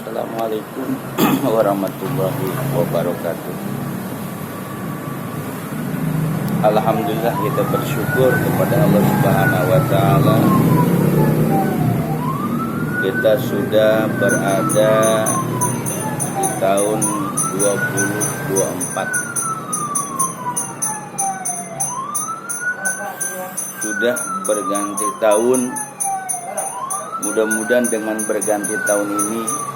Assalamualaikum warahmatullahi wabarakatuh. Alhamdulillah, kita bersyukur kepada Allah Subhanahu wa taala. Kita sudah berada di tahun 2024. Sudah berganti tahun. Mudah-mudahan dengan berganti tahun ini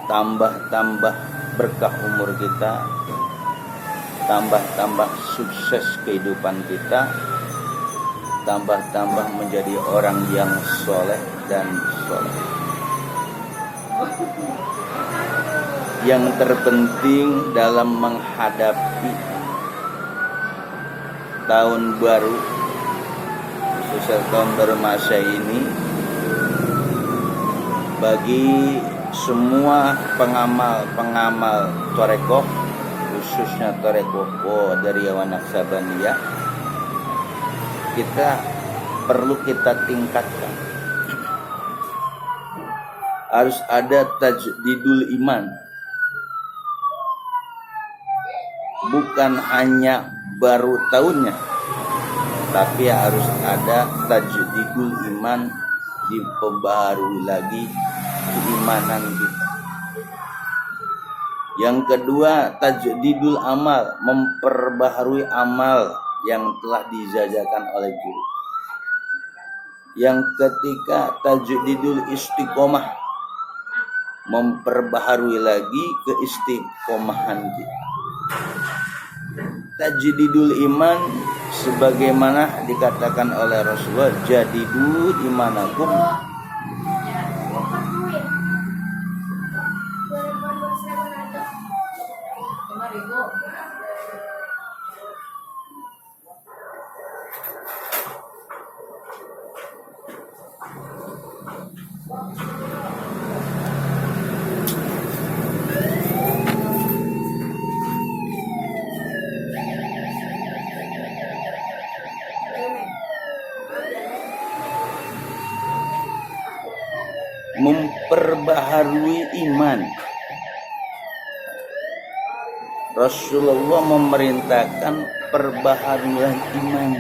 tambah-tambah berkah umur kita, tambah-tambah sukses kehidupan kita, tambah-tambah menjadi orang yang soleh dan soleh. Yang terpenting dalam menghadapi tahun baru, khususnya tahun baru masa ini, bagi semua pengamal Torekoh, khususnya Torekoh Qadariyah Naqsabandiyah, perlu kita tingkatkan. Harus ada tajdidul iman, bukan hanya baru tahunnya, tapi harus ada tajdidul iman, diperbaharui lagi keimanan kita. Yang kedua, tajdidul amal, memperbaharui amal yang telah dijajakan oleh guru. Yang ketiga, tajdidul istiqomah, memperbaharui lagi keistiqomahan kita. Tajdidul iman sebagaimana dikatakan oleh Rasulullah, jadidu imanakum, memperbaharui iman. Rasulullah memerintahkan perbaharuan iman.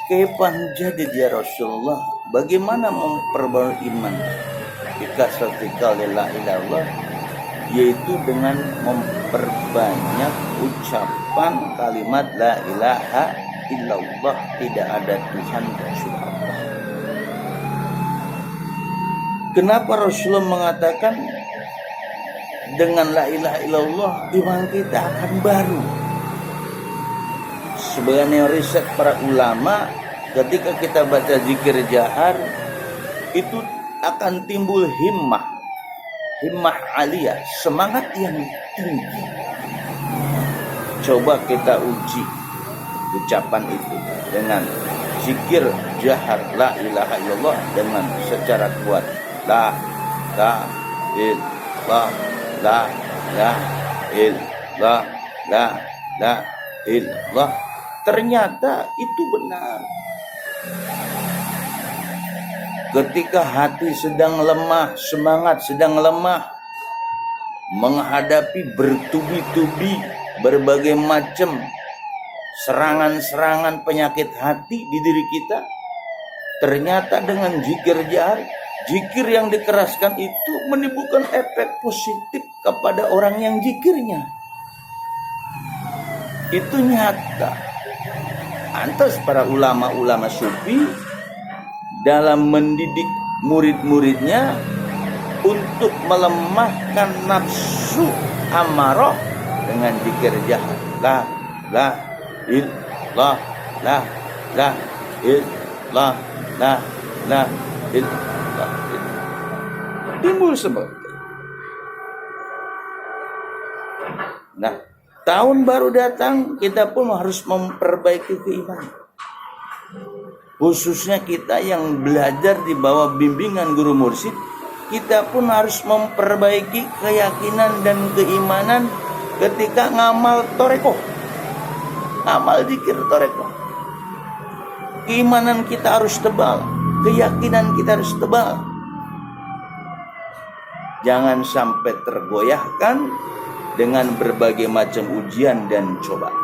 Kapan jadi dia Rasulullah? Bagaimana memperbaharui iman? Bikasratika la ilaha illallah, yaitu dengan memperbanyak ucapan kalimat la ilaha illallah, tidak ada Tuhan kecuali Allah. Kenapa Rasulullah mengatakan dengan la ilaha illallah iman kita akan baru? Sebenarnya riset para ulama, ketika kita baca zikir jahar, itu akan timbul himmah aliyah, semangat yang tinggi. Coba kita uji ucapan itu dengan zikir jahar la ilaha illallah dengan secara kuat. La illallah, la illallah. Ternyata itu benar. Ketika hati sedang lemah, semangat sedang lemah, menghadapi bertubi-tubi berbagai macam serangan-serangan penyakit hati di diri kita, ternyata dengan zikir jahar, zikir yang dikeraskan itu menimbulkan efek positif kepada orang yang zikirnya. Itu nyata. Antas para ulama-ulama sufi dalam mendidik murid-muridnya untuk melemahkan nafsu amarah dengan zikir jahar. La illallah, la illallah, la illallah. Timbul sebagai. Nah, tahun baru datang, kita pun harus memperbaiki keimanan. Khususnya kita yang belajar di bawah bimbingan guru mursyid, kita pun harus memperbaiki keyakinan dan keimanan ketika ngamal torekoh, ngamal zikir torekoh. Keimanan kita harus tebal, keyakinan kita harus tebal. Jangan sampai tergoyahkan dengan berbagai macam ujian dan cobaan.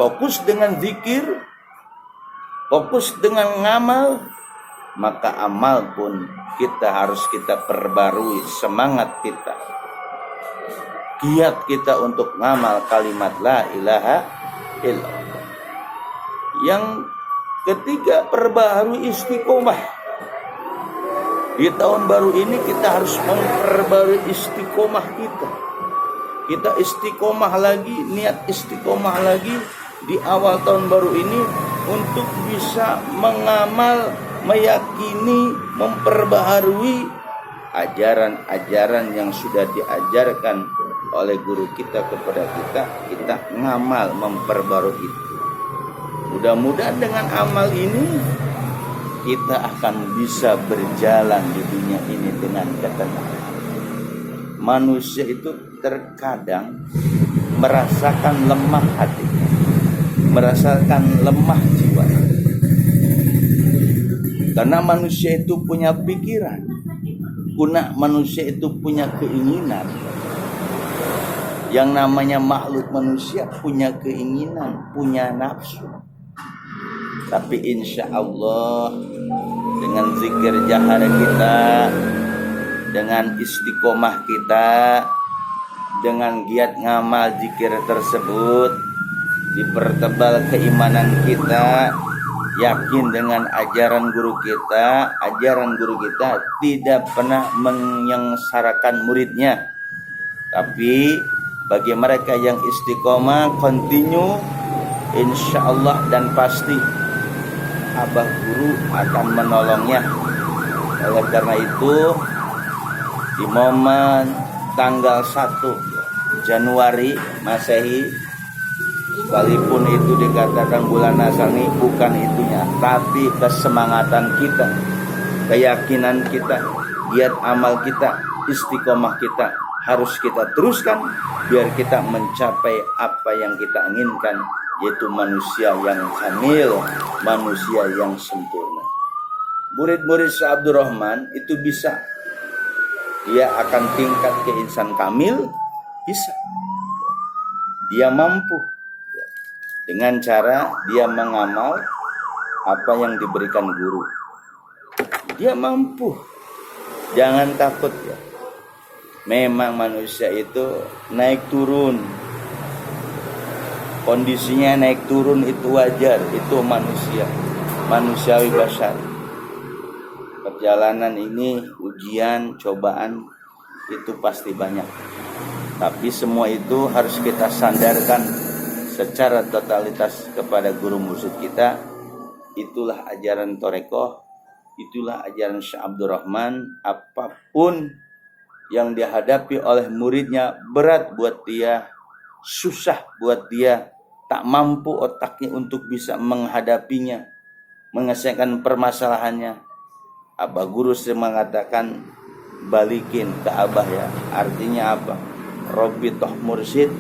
Fokus dengan zikir, fokus dengan ngamal, maka amal pun harus kita perbarui semangat kita, giat kita untuk ngamal kalimat la ilaha illallah. Yang ketiga, perbarui istiqomah. Di tahun baru ini kita harus memperbarui istiqomah kita. Kita istiqomah lagi, niat istiqomah lagi di awal tahun baru ini untuk bisa mengamal, meyakini, memperbaharui ajaran-ajaran yang sudah diajarkan oleh guru kita kepada kita ngamal, memperbarui itu. Mudah-mudahan dengan amal ini kita akan bisa berjalan di dunia ini dengan ketenangan. Manusia itu terkadang merasakan lemah hatinya, merasakan lemah jiwa. Karena manusia itu punya pikiran, manusia itu punya keinginan. Yang namanya makhluk manusia punya keinginan, punya nafsu. Tapi insya Allah dengan zikir jahar kita, dengan istiqomah kita, dengan giat ngamal zikir tersebut, dipertebal keimanan kita, yakin dengan ajaran guru kita tidak pernah menyengsarakan muridnya. Tapi bagi mereka yang istiqomah, continue, insya Allah dan pasti Abah Guru akan menolongnya. Oleh karena itu, di momen tanggal 1 Januari Masehi, sekalipun itu dikatakan bulan asal ini, bukan itunya, tapi kesemangatan kita, keyakinan kita, giat amal kita, istiqomah kita harus kita teruskan biar kita mencapai apa yang kita inginkan, yaitu manusia yang kamil, manusia yang sempurna. Murid-murid Syekh Abdul Rahman itu bisa, dia akan tingkat ke insan kamil, bisa. Dia mampu dengan cara dia mengamal apa yang diberikan guru. Dia mampu. Jangan takut ya. Memang manusia itu naik turun. Kondisinya naik turun itu wajar, itu manusiawi basar. Perjalanan ini ujian, cobaan itu pasti banyak. Tapi semua itu harus kita sandarkan secara totalitas kepada guru mursyid kita. Itulah ajaran Thorekoh, itulah ajaran Syekh Abdul Rahman. Apapun yang dihadapi oleh muridnya berat buat dia, susah buat dia, tak mampu otaknya untuk bisa menghadapinya, menyelesaikan permasalahannya. Abah Guru sering mengatakan, balikin ke Abah ya. Artinya apa? Robbi toh mursyid,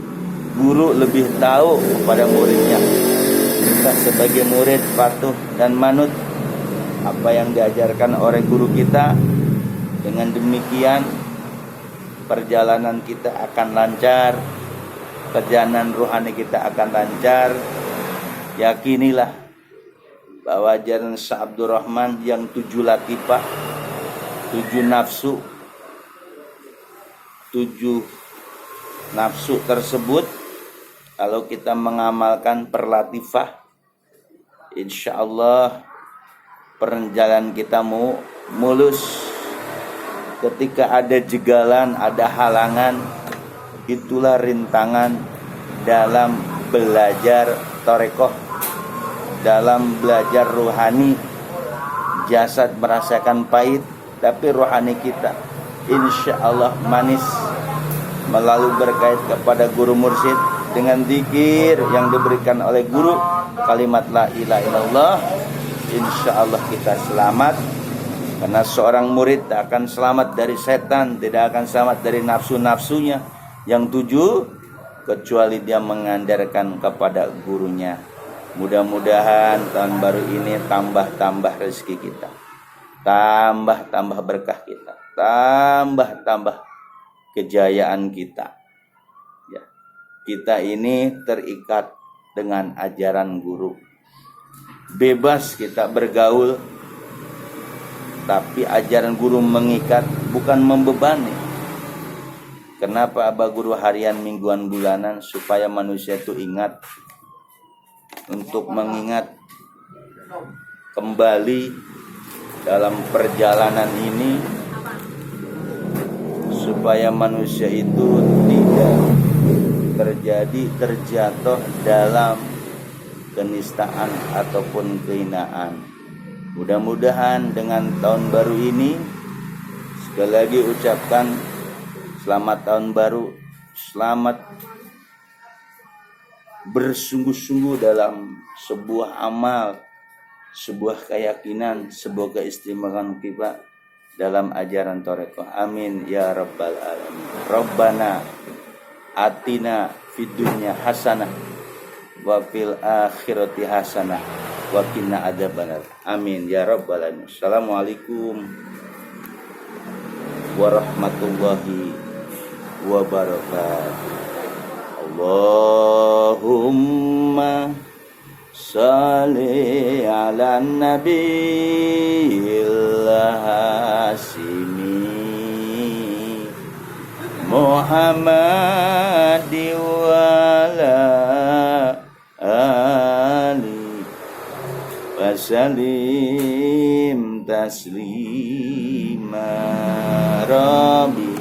guru lebih tahu kepada muridnya. Kita sebagai murid patuh dan manut apa yang diajarkan oleh guru kita. Dengan demikian perjalanan kita akan lancar, perjalanan rohani kita akan lancar. Yakinilah bahwa ajaran Syekh Abdul Rahman yang 7 latifah, 7 nafsu, 7 nafsu tersebut, kalau kita mengamalkan per latifah, insya Allah perjalanan kita mulus. Ketika ada jegalan, ada halangan, itulah rintangan dalam belajar Thorekoh, dalam belajar rohani. Jasad merasakan pahit, tapi rohani kita insya Allah manis. Melalui berkait kepada guru mursyid dengan zikir yang diberikan oleh guru, kalimat la ilaha illallah, insya Allah kita selamat. Karena seorang murid tak akan selamat dari setan, tidak akan selamat dari nafsu-nafsunya yang 7, kecuali dia mengandalkan kepada gurunya. Mudah-mudahan tahun baru ini tambah-tambah rezeki kita, tambah-tambah berkah kita. tambah kejayaan kita. Ya, kita ini terikat dengan ajaran guru. Bebas kita bergaul, tapi ajaran guru mengikat, bukan membebani. Kenapa Abah Guru harian, mingguan, bulanan? Supaya manusia itu ingat, untuk mengingat kembali dalam perjalanan ini, supaya manusia itu tidak terjatuh dalam kenistaan ataupun kehinaan. Mudah-mudahan dengan tahun baru ini, sekali lagi ucapkan selamat tahun baru, selamat bersungguh-sungguh dalam sebuah amal, sebuah keyakinan, sebuah keistimewaan kita dalam ajaran Thariqah. Amin ya rabbal alamin. Rabbana atina fid dunya hasanah wa fil akhirati hasanah wa qina adzabannar. Amin ya rabbal alamin. Assalamualaikum warahmatullahi wabarakatuh. Allahumma salli ala nabiyil hasimi Muhammad wa ala ali wa salim taslima. Rabbi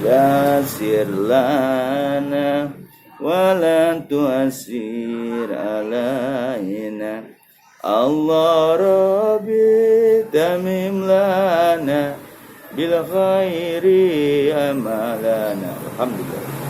yasir lana wala tu'asir alaina. Allah Rabbi tamim lana bil khairi amalana. Alhamdulillah.